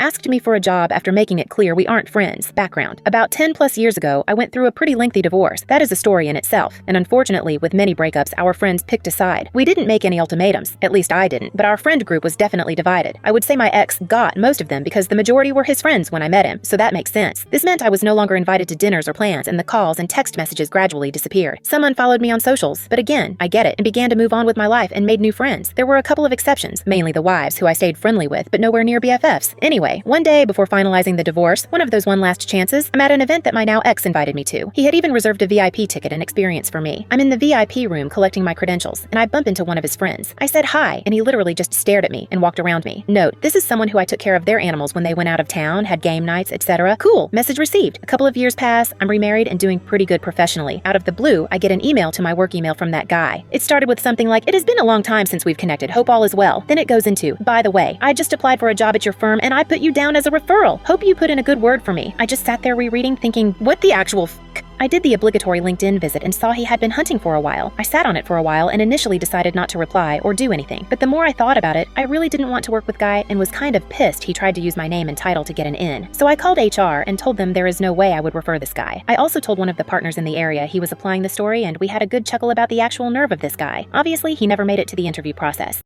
asked me for a job after making it clear we aren't friends. Background. About 10 plus years ago, I went through a pretty lengthy divorce. That is a story in itself. And unfortunately, with many breakups, our friends picked a side. We didn't make any ultimatums. At least I didn't. But our friend group was definitely divided. I would say my ex got most of them because the majority were his friends when I met him, so that makes sense. This meant I was no longer invited to dinners or plans, and the calls and text messages gradually disappeared. Some unfollowed me on socials, but again, I get it, and began to move on with my life and made new friends. There were a couple of exceptions, mainly the wives, who I stayed friendly with, but nowhere near BFFs. Anyway, one day before finalizing the divorce, one of those one last chances, I'm at an event that my now ex invited me to. He had even reserved a VIP ticket and experience for me. I'm in the VIP room collecting my credentials, and I bump into one of his friends. I said hi, and he literally just stared at me and walked around me. Note, this is someone who I took care of their animals when they went out of town, had game nights, etc. Cool, message received. A couple of years pass, I'm remarried and doing pretty good professionally. Out of the blue, I get an email to my work email from that guy. It started with something like, "It has been a long time since we've connected, hope all is well." Then it goes into, "By the way, I just applied for a job at your firm and I put you down as a referral. Hope you put in a good word for me." I just sat there rereading thinking, what the actual f***? I did the obligatory LinkedIn visit and saw he had been hunting for a while. I sat on it for a while and initially decided not to reply or do anything. But the more I thought about it, I really didn't want to work with Guy and was kind of pissed he tried to use my name and title to get an in. So I called HR and told them there is no way I would refer this guy. I also told one of the partners in the area he was applying the story, and we had a good chuckle about the actual nerve of this guy. Obviously, he never made it to the interview process.